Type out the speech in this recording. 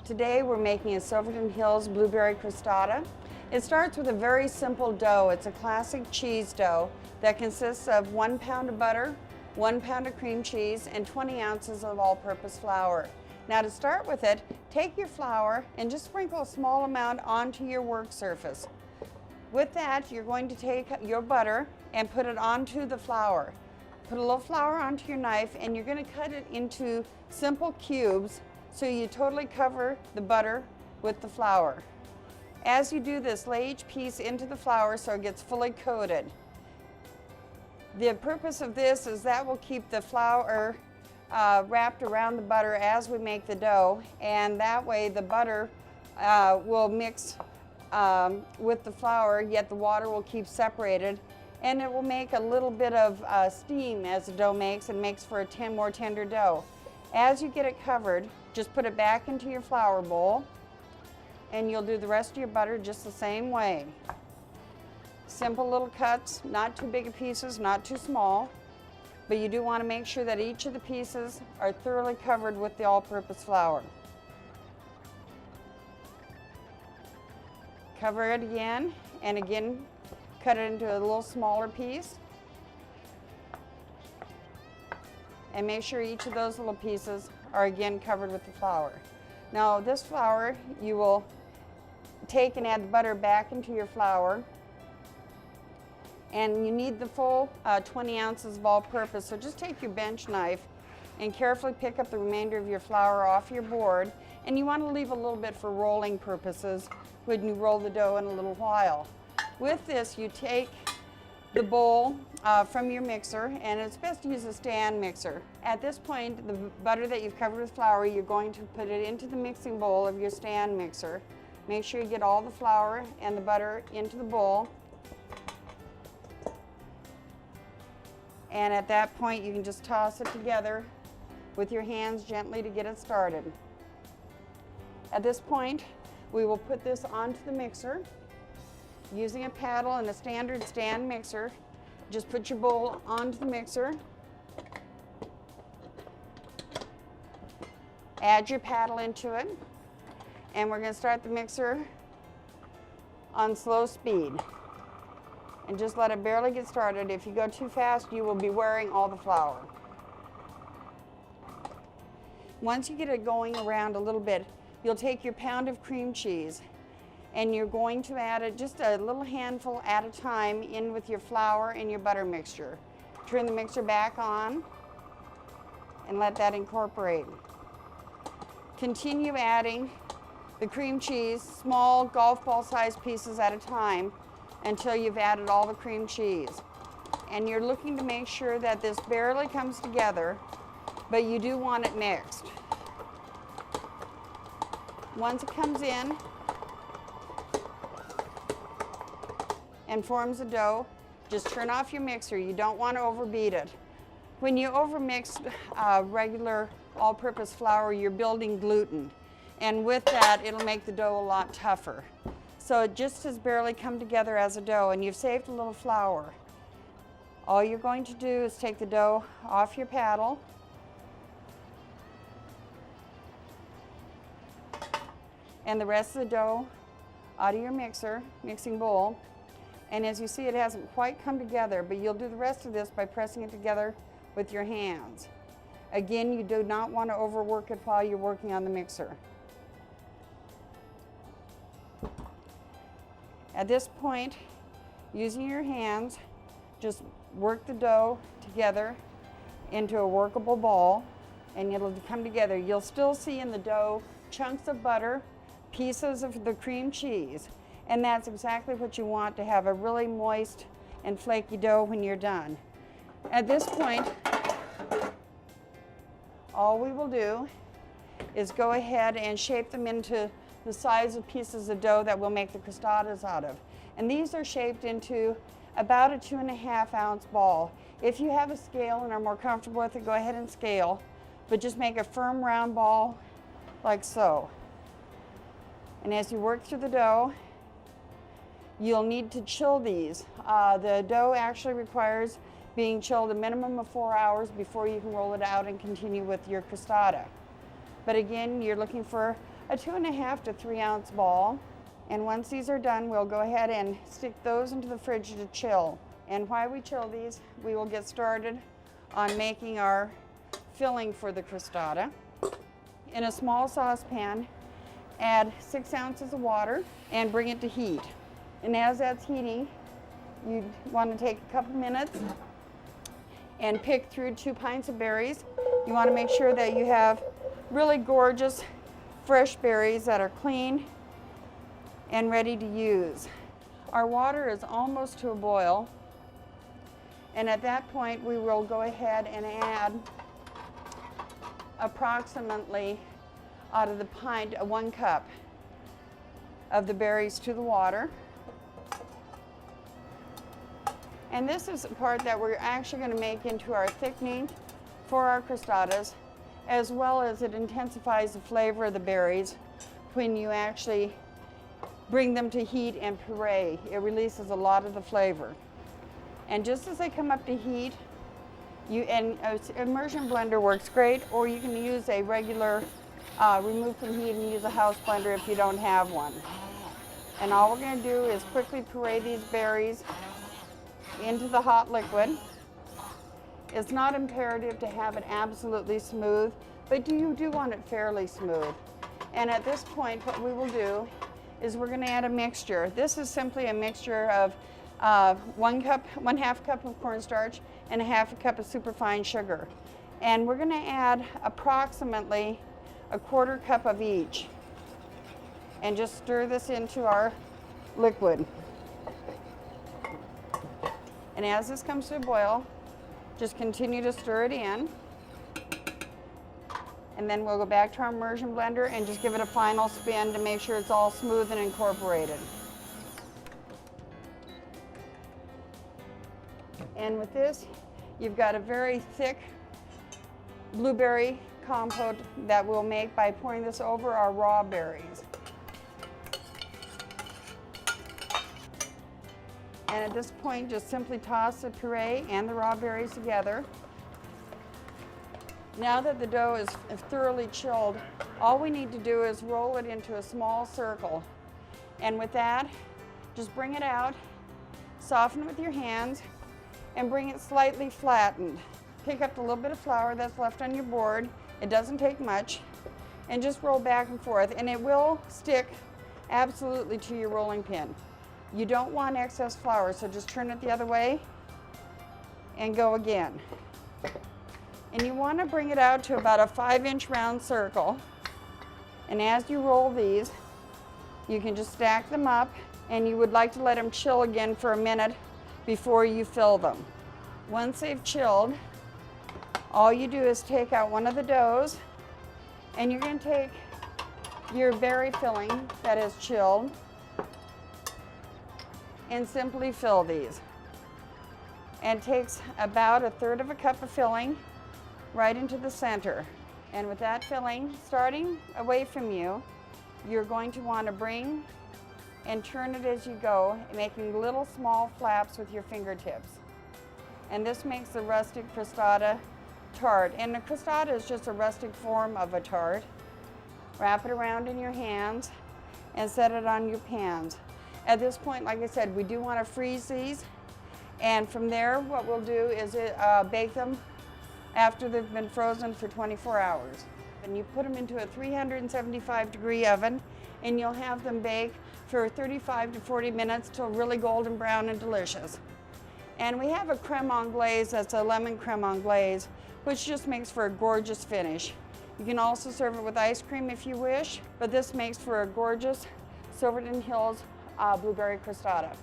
Today we're making a Silverton Hills Blueberry Crostada. It starts with a very simple dough. It's a classic cheese dough that consists of 1 pound of butter, 1 pound of cream cheese, and 20 ounces of all-purpose flour. Now to start with it, take your flour and just sprinkle a small amount onto your work surface. With that, you're going to take your butter and put it onto the flour. Put a little flour onto your knife and you're going to cut it into simple cubes so you totally cover the butter with the flour. As you do this, lay each piece into the flour so it gets fully coated. The purpose of this is that will keep the flour wrapped around the butter as we make the dough, and that way the butter will mix with the flour, yet the water will keep separated, and it will make a little bit of steam as the dough makes and makes for a more tender dough. As you get it covered, just put it back into your flour bowl, and you'll do the rest of your butter just the same way. Simple little cuts, not too big of pieces, not too small, but you do want to make sure that each of the pieces are thoroughly covered with the all-purpose flour. Cover it again, and again, cut it into a little smaller piece. And make sure each of those little pieces are again covered with the flour. Now this flour, you will take and add the butter back into your flour. And you need the full 20 ounces of all-purpose, so just take your bench knife and carefully pick up the remainder of your flour off your board. And you want to leave a little bit for rolling purposes when you roll the dough in a little while. With this, you take the bowl from your mixer, and it's best to use a stand mixer. At this point, the butter that you've covered with flour, you're going to put it into the mixing bowl of your stand mixer. Make sure you get all the flour and the butter into the bowl. And at that point, you can just toss it together with your hands gently to get it started. At this point, we will put this onto the mixer. Using a paddle and a standard stand mixer, just put your bowl onto the mixer. Add your paddle into it, and we're going to start the mixer on slow speed. And just let it barely get started. If you go too fast, you will be wearing all the flour. Once you get it going around a little bit, you'll take your pound of cream cheese and you're going to add it just a little handful at a time in with your flour and your butter mixture. Turn the mixer back on and let that incorporate. Continue adding the cream cheese, small golf ball sized pieces at a time, until you've added all the cream cheese. And you're looking to make sure that this barely comes together, but you do want it mixed. Once it comes in and forms a dough, just turn off your mixer. You don't want to overbeat it. When you overmix regular all-purpose flour, you're building gluten. And with that, it'll make the dough a lot tougher. So it just has barely come together as a dough, and you've saved a little flour. All you're going to do is take the dough off your paddle, and the rest of the dough out of your mixing bowl. And as you see, it hasn't quite come together, but you'll do the rest of this by pressing it together with your hands. Again, you do not want to overwork it while you're working on the mixer. At this point, using your hands, just work the dough together into a workable ball, and it'll come together. You'll still see in the dough chunks of butter, pieces of the cream cheese, and that's exactly what you want, to have a really moist and flaky dough when you're done. At this point, all we will do is go ahead and shape them into the size of pieces of dough that we'll make the crostadas out of. And these are shaped into about a 2.5 ounce ball. If you have a scale and are more comfortable with it, go ahead and scale, but just make a firm round ball like so. And as you work through the dough, you'll need to chill these. The dough actually requires being chilled a minimum of 4 hours before you can roll it out and continue with your crostada. But again, you're looking for a 2.5 to 3 ounce ball. And once these are done, we'll go ahead and stick those into the fridge to chill. And while we chill these, we will get started on making our filling for the crostada. In a small saucepan, add 6 ounces of water and bring it to heat. And as that's heating, you want to take a couple minutes and pick through 2 pints of berries. You want to make sure that you have really gorgeous fresh berries that are clean and ready to use. Our water is almost to a boil, and at that point we will go ahead and add approximately out of the pint, 1 cup of the berries to the water. And this is the part that we're actually going to make into our thickening for our crostadas, as well as it intensifies the flavor of the berries when you actually bring them to heat and puree. It releases a lot of the flavor. And just as they come up to heat, an immersion blender works great, or you can use a regular remove from heat and use a house blender if you don't have one. And all we're going to do is quickly puree these berries into the hot liquid. It's not imperative to have it absolutely smooth, but you do want it fairly smooth. And at this point, what we will do is we're going to add a mixture. This is simply a mixture of 1/2 cup of cornstarch and 1/2 cup of superfine sugar. And we're going to add approximately 1/4 cup of each. And just stir this into our liquid. And as this comes to a boil, just continue to stir it in. And then we'll go back to our immersion blender and just give it a final spin to make sure it's all smooth and incorporated. And with this, you've got a very thick blueberry compote that we'll make by pouring this over our raw berries. And at this point, just simply toss the puree and the raw berries together. Now that the dough is thoroughly chilled, all we need to do is roll it into a small circle. And with that, just bring it out, soften it with your hands, and bring it slightly flattened. Pick up the little bit of flour that's left on your board. It doesn't take much. And just roll back and forth, and it will stick absolutely to your rolling pin. You don't want excess flour, so just turn it the other way and go again. And you want to bring it out to about a 5-inch round circle. And as you roll these, you can just stack them up, and you would like to let them chill again for a minute before you fill them. Once they've chilled, all you do is take out one of the doughs, and you're going to take your berry filling that is chilled and simply fill these. And it takes about 1/3 cup of filling right into the center. And with that filling starting away from you, you're going to want to bring and turn it as you go, making little small flaps with your fingertips. And this makes the rustic crostada tart. And a crostada is just a rustic form of a tart. Wrap it around in your hands and set it on your pans. At this point, like I said, we do want to freeze these. And from there, what we'll do is bake them after they've been frozen for 24 hours. And you put them into a 375-degree oven, and you'll have them bake for 35 to 40 minutes till really golden brown and delicious. And we have a crème anglaise, that's a lemon crème anglaise, which just makes for a gorgeous finish. You can also serve it with ice cream if you wish, but this makes for a gorgeous Silverton Hills blueberry crostada.